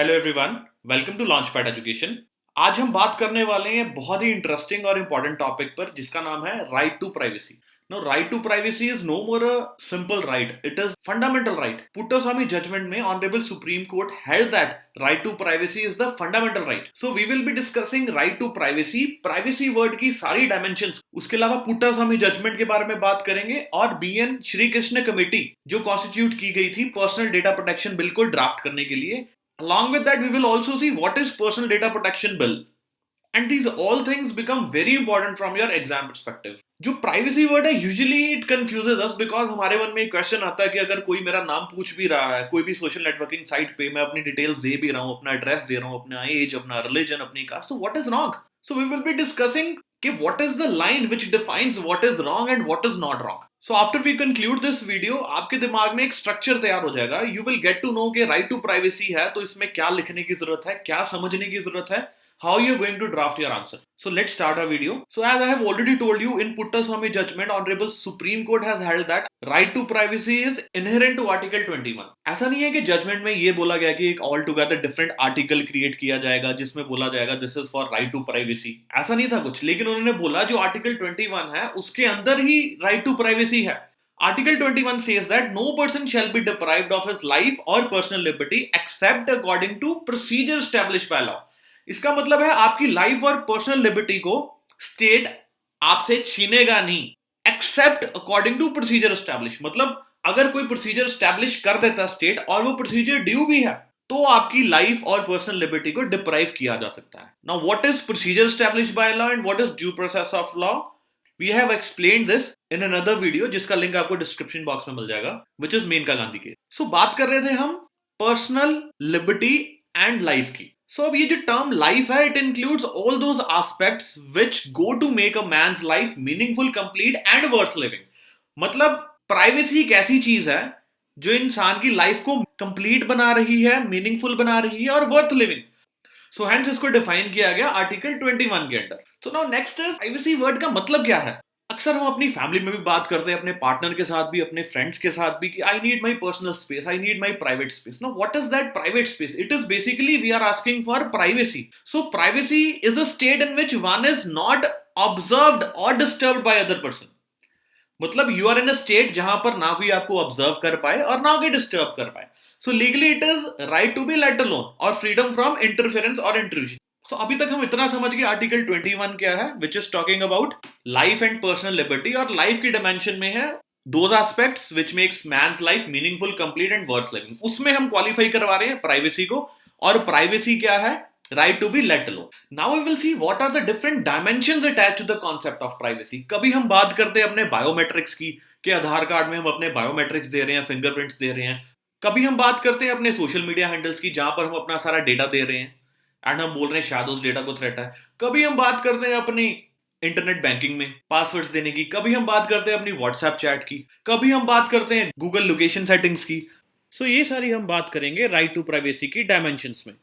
Hello everyone, welcome to launchpad education. आज हम बात करने वाले हैं बहुत ही इंटरेस्टिंग और इम्पोर्टेंट टॉपिक पर जिसका नाम है right to privacy. No, right to privacy is no more a simple right, it is fundamental right. Puttaswamy judgment में honourable supreme court held that right to privacy is the fundamental right. So we will be discussing right to privacy, privacy word की सारी dimensions, उसके अलावा Puttaswamy judgement के बारे में बात करेंगे और बीएन श्री कृष्ण कमेटी जो कॉन्स्टिट्यूट की गई थी पर्सनल डेटा प्रोटेक्शन बिल को ड्राफ्ट करने के लिए। Along with that, we will also see what is Personal Data Protection Bill. And these all things become very important from your exam perspective. जो privacy word है usually it confuses us because हमारे मन में एक question आता है कि अगर कोई मेरा नाम पूछ भी रहा है कोई भी सोशल नेटवर्किंग साइट पे, मैं अपनी डिटेल्स दे भी रहा हूँ, अपना एड्रेस दे रहा हूँ, अपना एज, अपना रिलीजन, अपनी कास्ट, तो what is wrong? So we will be discussing कि what is the line which defines what is wrong and what is not wrong. So after we conclude this video, आपके दिमाग में एक structure तैयार हो जाएगा। You will get to know कि right to privacy है तो इसमें क्या लिखने की जरूरत है, क्या समझने की जरूरत है, how you're going to draft your answer. So let's start our video. So as I have already told you, in Puttaswamy judgment, Honorable Supreme Court has held that right to privacy is inherent to Article 21. ऐसा नहीं है कि judgement में ये बोला गया कि एक all together different article create किया जाएगा जिसमें बोला जाएगा this is for right to privacy. ऐसा नहीं था कुछ, लेकिन उन्होंने बोला जो आर्टिकल 21 है उसके अंदर ही राइट टू प्राइवेसी है। Article 21 says that no person shall be deprived of his life or personal liberty except according to procedure established by law. इसका मतलब है आपकी लाइफ और पर्सनल लिबर्टी को स्टेट आपसे छीनेगा नहीं, except according to procedure establish. मतलब अगर कोई प्रोसीजर एस्टैब्लिश कर देता स्टेट और वो प्रोसीजर ड्यू भी है तो आपकी लाइफ और पर्सनल लिबर्टी को डिप्राइव किया जा सकता है। Now what is procedure establish by law and what is due process of law? We have explained this in another video जिसका लिंक आपको डिस्क्रिप्शन बॉक्स में मिल जाएगा, विच इज मेनका गांधी के। सो बात कर रहे थे हम पर्सनल लिबर्टी एंड लाइफ की। सो अब ये जो टर्म लाइफ है, it includes all those aspects which go to make a man's life meaningful, complete and worth living. मतलब प्राइवेसी एक ऐसी चीज है जो इंसान की लाइफ को कंप्लीट बना रही है, मीनिंगफुल बना रही है और वर्थ लिविंग। सो हेंस इसको डिफाइन किया गया आर्टिकल 21 के अंदर। So now next is privacy word का मतलब क्या है? अक्सर हम अपनी फैमिली में भी बात करते हैं, अपने पार्टनर के साथ भी, अपने फ्रेंड्स के साथ भी, कि I need my personal space, I need my private space. Now what is that private space? It is basically we are asking for privacy. So privacy is a state in which one is not observed और disturbed by other person. मतलब you are in a state जहां पर ना कोई आपको observe कर पाए और ना कोई डिस्टर्ब कर पाए। So legally it is right to be let alone और फ्रीडम फ्रॉम इंटरफेरेंस और इंट्रूजन। तो अभी तक हम इतना समझ गए आर्टिकल 21 क्या है, which is talking about life and personal liberty. और लाइफ की डिमेंशन में है those aspects which makes man's life meaningful, complete and worth living. उसमें हम क्वालिफाई करवा रहे हैं प्राइवेसी को। और प्राइवेसी क्या है? Right to be let alone. Now we will see what are the different dimensions attached to the concept of privacy. कभी हम बात करते हैं अपने बायोमेट्रिक्स की, कि आधार कार्ड में हम अपने बायोमेट्रिक्स दे रहे हैं, फिंगरप्रिंट्स दे रहे हैं। कभी हम बात करते हैं अपने सोशल मीडिया हैंडल्स की जहां पर हम अपना सारा डेटा दे रहे हैं एंड हम बोल रहे हैं शायद उस डेटा को थ्रेट है। कभी हम बात करते हैं अपनी इंटरनेट बैंकिंग में पासवर्ड्स देने की, कभी हम बात करते हैं अपनी व्हाट्सएप चैट की, कभी हम बात करते हैं गूगल लोकेशन सेटिंग्स की। सो ये सारी हम बात करेंगे राइट टू प्राइवेसी की डायमेंशंस में।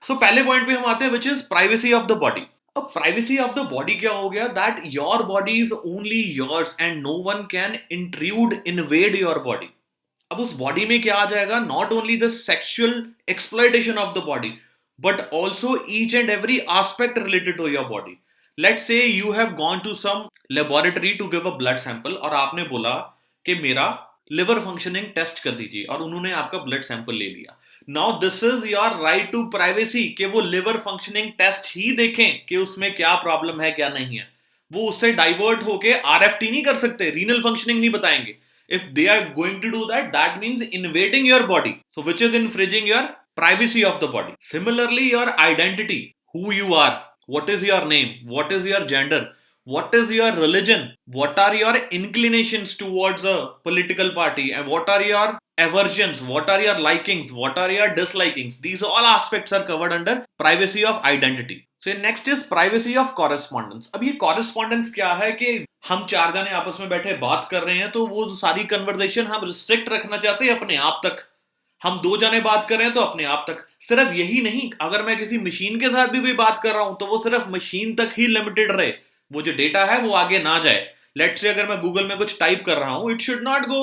सो पहले पॉइंट पे हम आते हैं which is privacy of the body. अब प्राइवेसी ऑफ द बॉडी क्या हो गया? That your body is only yours and no one can intrude, invade your body. अब उस बॉडी में क्या आ जाएगा? Not only the sexual exploitation of the body but also each and every aspect related to your body. Let's say you have gone to some laboratory to give a blood sample और आपने बोला कि मेरा liver functioning test कर दीजिए और उन्होंने आपका ब्लड सैंपल ले लिया। Now this is your right to privacy कि वो लिवर फंक्शनिंग टेस्ट ही देखें कि उसमें क्या प्रॉब्लम है क्या नहीं है। वो उससे डाइवर्ट होके आरएफटी नहीं कर सकते, रीनल फंक्शनिंग नहीं बताएंगे। If they are going to do that, that means invading your body. So which is infringing your privacy of the body. Similarly, your identity, who you are, what is your name, what is your gender, what is your religion, what are your inclinations towards a political party, and what are your aversions, what are your likings, what are your dislikings. These all aspects are covered under privacy of identity. So next is privacy of correspondence. अब ये correspondence क्या है कि हम चार जने आपस में बैठे बात कर रहे हैं तो वो सारी कन्वर्सेशन हम रिस्ट्रिक्ट रखना चाहते हैं अपने आप तक। हम दो जने बात कर रहे हैं तो अपने आप तक। सिर्फ यही नहीं, अगर मैं किसी मशीन के साथ भी कोई बात कर रहा हूं तो वो सिर्फ मशीन तक ही लिमिटेड रहे, वो जो डेटा है वो आगे ना जाए। लेट्स से अगर मैं गूगल में कुछ टाइप कर रहा हूं, it should not go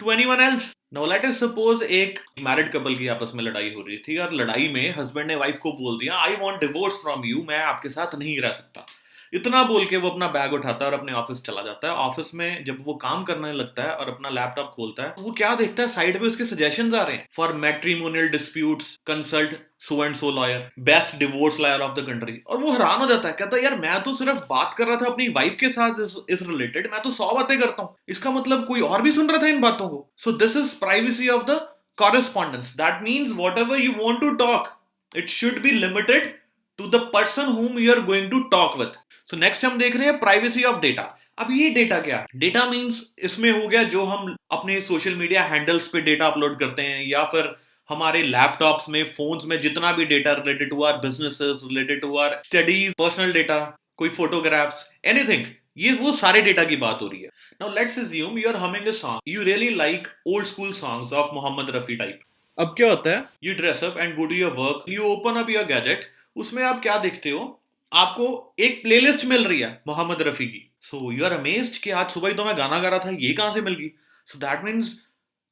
to anyone else. Now let us suppose एक मैरिड कपल की आपस में लड़ाई हो रही थी और लड़ाई में हस्बैंड ने वाइफ को बोल दिया I want divorce from you, मैं आपके साथ नहीं रह सकता। इतना बोल के वो अपना बैग उठाता है और अपने ऑफिस चला जाता है। ऑफिस में जब वो काम करने लगता है और अपना लैपटॉप खोलता है तो वो क्या देखता है, साइड पे उसके सजेशंस आ रहे हैं, for matrimonial disputes consult so and so lawyer, best divorce lawyer of the country. और वो हैरान हो जाता है, कहता है यार मैं तो सिर्फ बात कर रहा था अपनी वाइफ के साथ इस रिलेटेड, मैं तो 100 बातें करता हूँ, इसका मतलब कोई और भी सुन रहा था इन बातों को। So this is privacy of the correspondence. That means whatever you want to talk, it should be limited to the person whom you are going to talk with. So next हम देख रहे हैं privacy of data. अब ये data क्या है? Data means इसमें हो गया जो हम अपने सोशल मीडिया हैंडल्स पे डेटा अपलोड करते हैं, या फिर हमारे लैपटॉप्स में, फोन्स में जितना भी data related to our businesses, related to our studies, personal data, कोई फोटोग्राफ्स, एनीथिंग, ये वो सारे डेटा की बात हो रही है। Now let's assume you are humming a song, you really like old school songs of Mohammed Rafi type. अब क्या होता है, you dress up and go to your work, you open up your gadget, उसमें आप क्या देखते हो, आपको एक प्लेलिस्ट मिल रही है मोहम्मद रफी की। सो यू आर अमेज्ड कि आज सुबह ही तो मैं गाना गा रहा था, ये कहां से मिल गई? So that means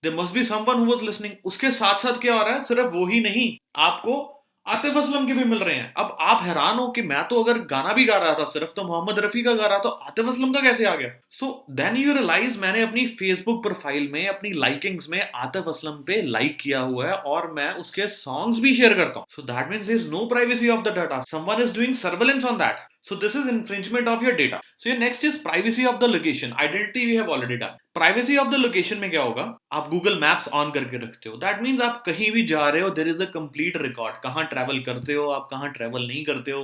there must be someone who was listening. उसके साथ साथ क्या हो रहा है, सिर्फ वो ही नहीं, आपको आतिफ असलम के भी मिल रहे हैं। अब आप हैरान हो कि मैं तो अगर गाना भी गा रहा था सिर्फ, तो मोहम्मद रफी का गा रहा, तो आतिफ असलम का कैसे आ गया? सो देन यू रियलाइज मैंने अपनी फेसबुक प्रोफाइल में, अपनी लाइकिंग्स में आतिफ असलम पे लाइक किया हुआ है और मैं उसके सॉन्ग्स भी शेयर करता हूं। So that means there is no privacy of the data, someone is doing surveillance on that. So this is infringement of your data. So your next is privacy of the location. Identity we have already done. Privacy of the location में क्या होगा, आप Google Maps on करके रखते हो, that means आप कहीं भी जा रहे हो, there is a complete record, कहाँ ट्रैवल करते हो आप, कहाँ ट्रैवल नहीं करते हो।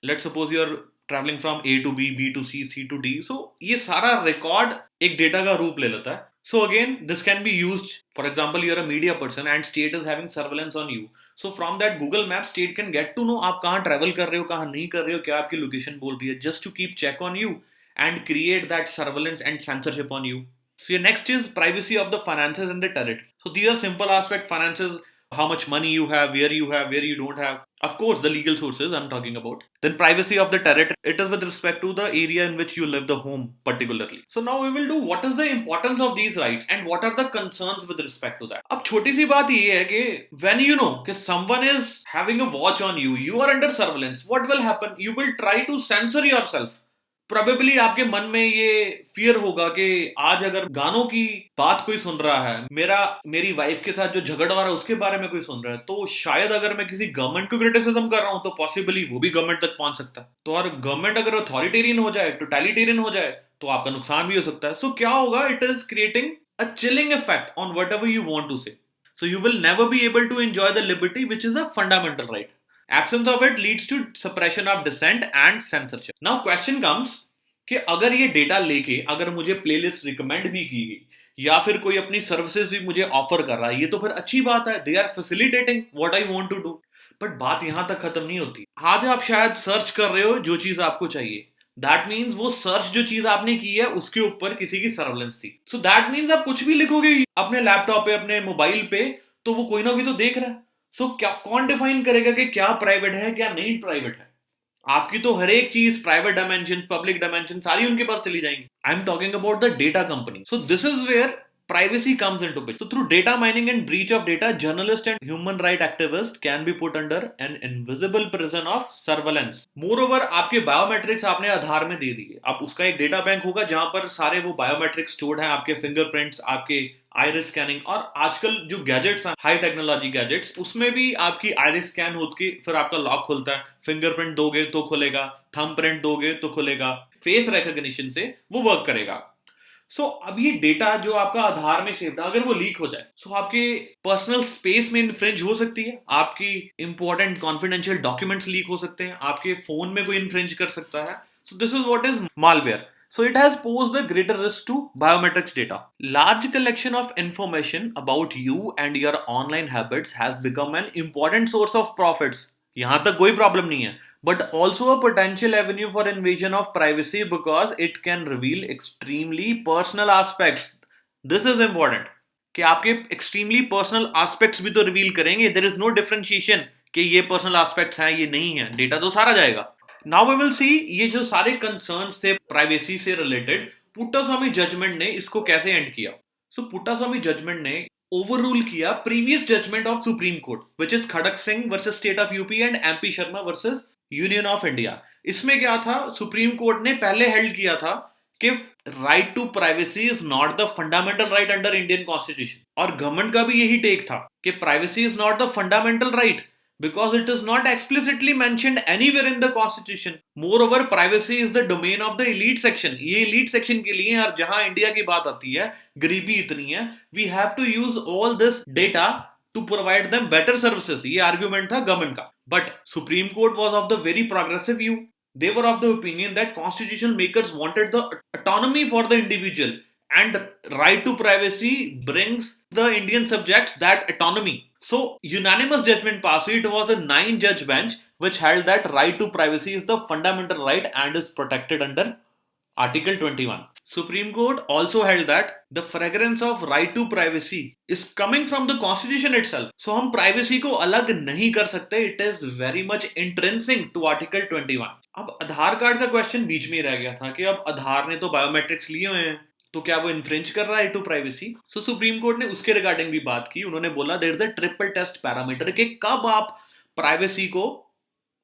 Let's suppose you are traveling from A to B to C to D. So ये सारा रिकॉर्ड एक डेटा का रूप ले लेता है। So again, this can be used. For example, you're a media person and state is having surveillance on you. So from that Google Maps, state can get to know आप कहाँ travel कर रहे हो, कहाँ नहीं कर रहे हो, क्या आपकी location बोल रही है, just to keep check on you and create that surveillance and censorship on you. So your next is privacy of the finances and the territory. So these are simple aspect: finances, how much money you have, where you don't have. Of course, the legal sources I'm talking about. Then privacy of the territory. It is with respect to the area in which you live, the home particularly. So now we will do what is the importance of these rights and what are the concerns with respect to that. अब छोटी सी बात ये है कि when you know कि someone is having a watch on you, you are under surveillance. What will happen? You will try to censor yourself. Probably आपके मन में ये फियर होगा कि आज अगर गानों की बात कोई सुन रहा है, मेरी वाइफ के साथ जो झगड़ा हो रहा है उसके बारे में कोई सुन रहा है, तो शायद अगर मैं किसी गवर्नमेंट को क्रिटिसिज्म कर रहा हूं तो पॉसिबली वो भी गवर्नमेंट तक पहुंच सकता है। तो और गवर्नमेंट अगर अथॉरिटेरियन हो जाए, टोटलिटेरियन हो जाए, तो आपका नुकसान भी हो सकता है। सो क्या होगा, it is creating a chilling effect on whatever you want to say. So you will never be able to enjoy the liberty which is a fundamental right. Absence of it leads to suppression of dissent and censorship. Now question comes कि अगर ये data लेके अगर मुझे playlist recommend भी की गई या फिर कोई अपनी सर्विसेज भी मुझे ऑफर कर रहा है, ये तो फिर अच्छी बात है, they are facilitating what I want to do. But बात यहां तक खत्म नहीं होती। आज आप शायद सर्च कर रहे हो जो चीज आपको चाहिए, दैट मीन्स वो सर्च जो चीज आपने की है उसके ऊपर किसी की सर्वेलेंस थी। सो दैट मीन्स आप कुछ भी लिखोगे अपने लैपटॉप पे, अपने मोबाइल पे, तो वो कोई ना कोई तो देख रहा है। सो क्या कौन डिफाइन करेगा कि क्या प्राइवेट है क्या नहीं प्राइवेट है? आपकी तो हर एक चीज, प्राइवेट डायमेंशन, पब्लिक डायमेंशन, सारी उनके पास चली जाएंगी। I am talking about the data company. So this is where privacy comes into picture. So through data mining and breach of data, journalists and human right activists can be put under an invisible prison of surveillance. Moreover, आपके biometrics आपने आधार में दे दिए, अब उसका एक data bank होगा जहां पर सारे वो बायोमेट्रिक्स स्टोर्ड हैं, आपके फिंगरप्रिंट्स, आपके आइरिस स्कैनिंग, और आजकल जो गैजेट्स हैं, हाई टेक्नोलॉजी गैजेट्स, उसमें भी आपकी आइरिस स्कैन होके फिर आपका लॉक खुलता है। फिंगरप्रिंट दोगे तो खुलेगा, थंब प्रिंट दोगे तो खुलेगा, फेस रिकॉग्निशन से वो वर्क करेगा। सो अब ये डेटा जो आपका आधार में सेव्ड है, अगर वो लीक हो जाए, सो आपके पर्सनल स्पेस में इन्फ्रिंज हो सकती है, आपकी इंपॉर्टेंट कॉन्फिडेंशियल डॉक्यूमेंट्स लीक हो सकते हैं, आपके फोन में कोई इन्फ्रिंज कर सकता है। सो this is what is malware. So it has posed a greater risk to biometrics data. Large collection of information about you and your online habits has become an important source of profits. यहां तक कोई problem नहीं है, but also a potential avenue for invasion of privacy because it can reveal extremely personal aspects. This is important कि आपके extremely personal aspects भी तो reveal करेंगे. There is no differentiation कि ये personal aspects हैं, ये नहीं है, डेटा तो सारा जाएगा. Now we will see ये जो सारे concerns थे privacy से related, पुट्टास्वामी जजमेंट ने इसको कैसे एंड किया. सो पुट्टास्वामी जजमेंट ने ओवर रूल किया previous judgement of Supreme Court which is Kharak Singh versus State of UP and MP Sharma versus Union of India. इसमें क्या था, सुप्रीम कोर्ट ने पहले हेल्ड किया था कि right to privacy is not the fundamental right under Indian constitution, और government का भी यही टेक था कि privacy is not the fundamental right because it is not explicitly mentioned anywhere in the constitution. Moreover, privacy is the domain of the elite section. ये elite section के लिए, और जहां इंडिया की बात आती है, गरीबी इतनी है, we have to use all this data to provide them better services. ये argument था गवर्नमेंट का, but Supreme Court was of the very progressive view. They were of the opinion that constitutional makers wanted the autonomy for the individual, and right to privacy brings the Indian subjects that autonomy. So, unanimous judgment passed. It was a 9-judge bench which held that right to privacy is the fundamental right and is protected under Article 21. Supreme Court also held that the fragrance of right to privacy is coming from the Constitution itself. So, हम privacy को अलग नहीं कर सकते. It is very much intrinsic to Article 21. अब आधार card का question बीच में रह गया था कि अब आधार ने तो बायोमेट्रिक्स लिए हुए हैं, तो क्या वो इन्फ्रिंज कर रहा है to privacy. So Supreme Court ने उसके रिगार्डिंग भी बात की। उन्होंने बोला there is a triple test parameter कि कब आप प्राइवेसी को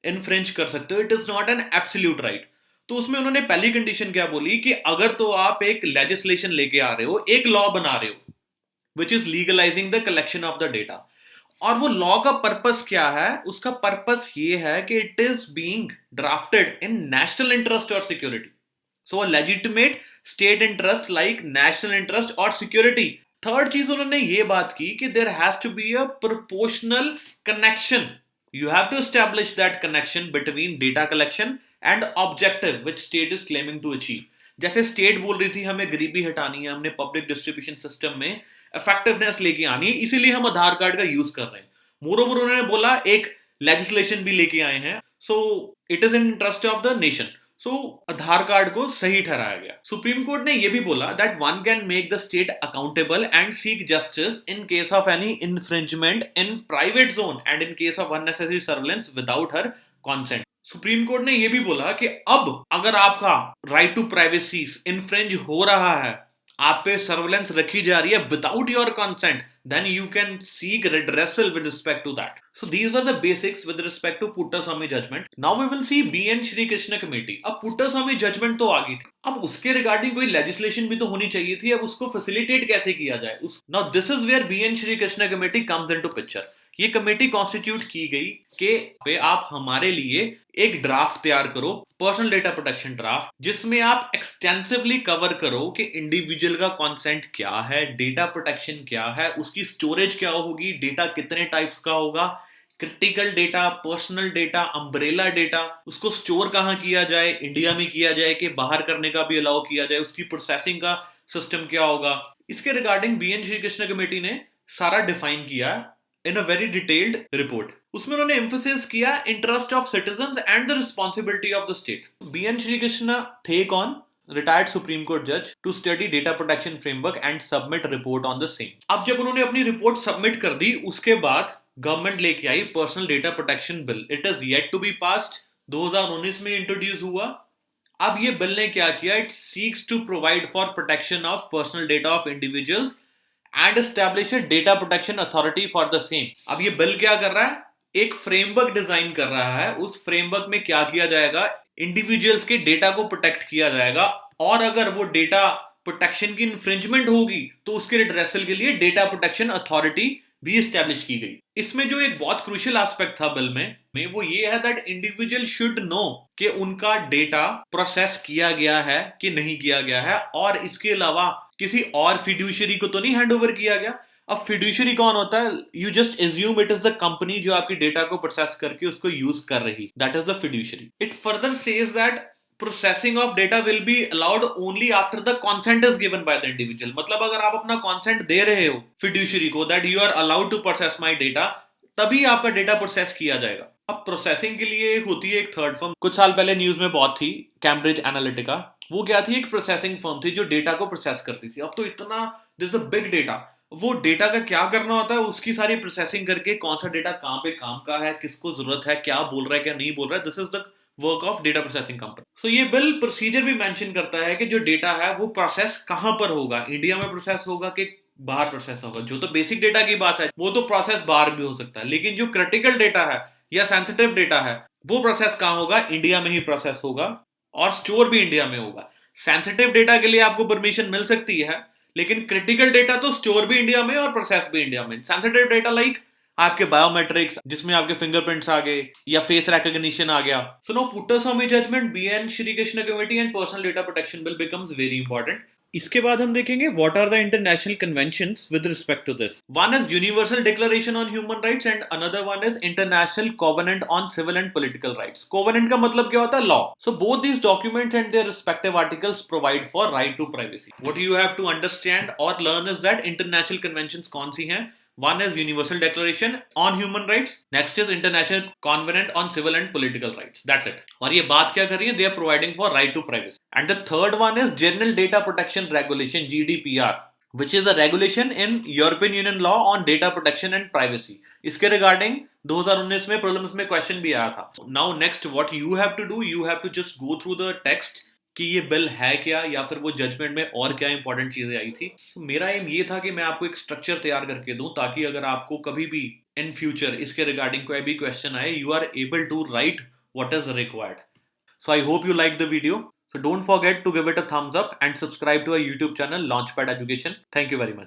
इन्फ्रिंज कर सकते हो, it is not an absolute right. तो उसमें उन्होंने पहली कंडीशन क्या बोली कि अगर तो आप एक लेजिस्लेशन लेके आ रहे हो, एक लॉ बना रहे हो which is legalising the collection of the data, और वो लॉ का पर्पस क्या है, उसका पर्पस ये है कि it is being drafted in national interest और security. So a legitimate state interest like national interest or security. Third चीज उन्होंने ये बात की कि there has to be a proportional connection. You have to establish that connection between data collection and objective which state is claiming to achieve. जैसे state बोल रही थी हमें गरीबी हटानी है, हमने पब्लिक डिस्ट्रीब्यूशन सिस्टम में इफेक्टिवनेस लेके आनी है, इसीलिए हम आधार कार्ड का यूज कर रहे हैं। मोरोवर उन्होंने बोला एक लेजिस्लेशन भी लेके आए हैं, so it is in interest of the nation. So Aadhaar card को सही ठहराया गया। सुप्रीम कोर्ट ने यह भी बोला that one can make the state accountable and seek justice in case of any infringement in private zone and in case of unnecessary surveillance without her consent. Supreme Court ने यह भी बोला कि अब अगर आपका राइट टू प्राइवेसी इन्फ्रिंज हो रहा है, आप पे सर्वेलेंस रखी जा रही है without your consent, then you can seek redressal with respect to that. So these were the basics with respect to Puttaswamy judgment. Now we will see BN Shri Krishna committee. अब Puttaswamy judgment तो आ गई थी, अब उसके regarding कोई legislation भी तो होनी चाहिए थी। अब उसको फैसिलिटेट कैसे किया जाए, Now this is where BN Shri Krishna committee comes into picture. ये कमेटी कॉन्स्टिट्यूट की गई कि आप हमारे लिए एक ड्राफ्ट तैयार करो, पर्सनल डेटा प्रोटेक्शन ड्राफ्ट, जिसमें आप एक्सटेंसिवली कवर करो कि इंडिविजुअल का कंसेंट क्या है, डेटा प्रोटेक्शन क्या है, उसकी स्टोरेज क्या होगी, डेटा कितने टाइप्स का होगा, critical data, personal data, umbrella data, उसको स्टोर कहाँ किया जाए, इंडिया में किया जाए कि बाहर करने का भी अलाउ किया जाए, उसकी प्रोसेसिंग का सिस्टम क्या होगा। इसके regarding BN Srikrishna committee ने सारा डिफाइन किया in a very detailed report. उसमें उन्होंने एम्फसिस किया interest of citizens and the responsibility of the state. BN Srikrishna थे कौन? रिटायर्ड सुप्रीम कोर्ट जज to study data protection framework and submit report on the same. अब जब उन्होंने अपनी रिपोर्ट सबमिट कर दी, उसके बाद गवर्नमेंट लेके आई personal data protection bill. It is yet to be passed, 2019 में इंट्रोड्यूस हुआ। अब ये बिल ने क्या किया? It seeks to provide for protection of personal data of individuals and establish a data protection authority for the same. अब ये bill क्या कर रहा है? एक फ्रेमवर्क डिजाइन कर रहा है। उस फ्रेमवर्क में क्या किया जाएगा? इंडिविजुअल्स के डेटा को प्रोटेक्ट किया जाएगा, और अगर वो डेटा प्रोटेक्शन की इन्फ्रिंजमेंट होगी तो उसके रिड्रेसल के लिए डेटा प्रोटेक्शन अथॉरिटी भी एस्टैब्लिश की गई। इसमें जो एक बहुत क्रूशियल एस्पेक्ट था बिल में वो ये है दैट इंडिविजुअल शुड नो कि उनका डेटा प्रोसेस किया गया है कि नहीं किया गया है, और इसके अलावा किसी और फिड्यूशियरी को तो नहीं हैंडओवर किया गया। अब फिड्यूशियरी कौन होता है? You just assume it is the company जो आपकी डेटा को प्रोसेस करके उसको यूज कर रही, that is the fiduciary. It further says that processing of data will be allowed only after the consent is given by the individual। मतलब अगर आप अपना consent दे रहे हो fiduciary को that you are allowed to process my data, तभी आपका data process किया जाएगा। अब प्रोसेसिंग के लिए होती है एक थर्ड फर्म, कुछ साल पहले न्यूज में बहुत थी, कैम्ब्रिज एनालिटिका। वो क्या थी? एक प्रोसेसिंग फर्म थी जो डेटा को प्रोसेस करती थी। अब तो इतना दिस अ बिग डेटा, वो डेटा का क्या करना होता है? उसकी सारी प्रोसेसिंग करके कौन सा डेटा कहाँ पे काम का है, किसको जरूरत है, क्या बोल रहा है क्या नहीं बोल रहा है, this is the work of data processing company. So ये बिल प्रोसीजर भी मेंशन करता है कि जो डेटा है वो प्रोसेस कहां पर होगा, इंडिया में प्रोसेस होगा कि बाहर प्रोसेस होगा। जो तो बेसिक डेटा की बात है वो तो प्रोसेस बाहर भी हो सकता है, लेकिन जो क्रिटिकल डेटा है या सेंसिटिव डेटा है वो प्रोसेस कहां होगा, इंडिया में ही प्रोसेस होगा और स्टोर भी इंडिया में होगा। सेंसिटिव डेटा के लिए आपको परमिशन मिल सकती है, लेकिन क्रिटिकल डेटा तो स्टोर भी इंडिया में और प्रोसेस भी इंडिया में। सेंसिटिव डेटा लाइक आपके बायोमेट्रिक्स, जिसमें आपके फिंगरप्रिंट्स आ गए या फेस रिकॉग्निशन आ गया। So now Puttaswamy judgement, BN Srikrishna committee and personal data protection bill becomes very important. इसके बाद हम देखेंगे what are the international conventions with respect to this. One is universal declaration on human rights and another one is international covenant on civil and political rights. Covenant का मतलब क्या होता है? Law. So both these documents and their respective articles provide for right to privacy. What you have to understand और learn is that international conventions कौन सी हैं। One is Universal Declaration on Human Rights. Next is International Covenant on Civil and Political Rights. That's it. और ये बात क्या कर रही है? They are providing for right to privacy. And the third one is General Data Protection Regulation (GDPR), which is a regulation in European Union law on data protection and privacy. इसके regarding 2019 में prelims में question भी आया था. Now next, what you have to do, you have to just go through the text कि ये bill है क्या, या फिर वो जजमेंट में और क्या इंपॉर्टेंट चीजें आई थी। तो मेरा एम ये था कि मैं आपको एक स्ट्रक्चर तैयार करके दूं, ताकि अगर आपको कभी भी इन फ्यूचर इसके रिगार्डिंग कोई भी क्वेश्चन आए, you are able to write what is required. So I hope you like the video. So don't forget to give it a thumbs up and subscribe to our YouTube channel Launchpad Education. Thank you very much.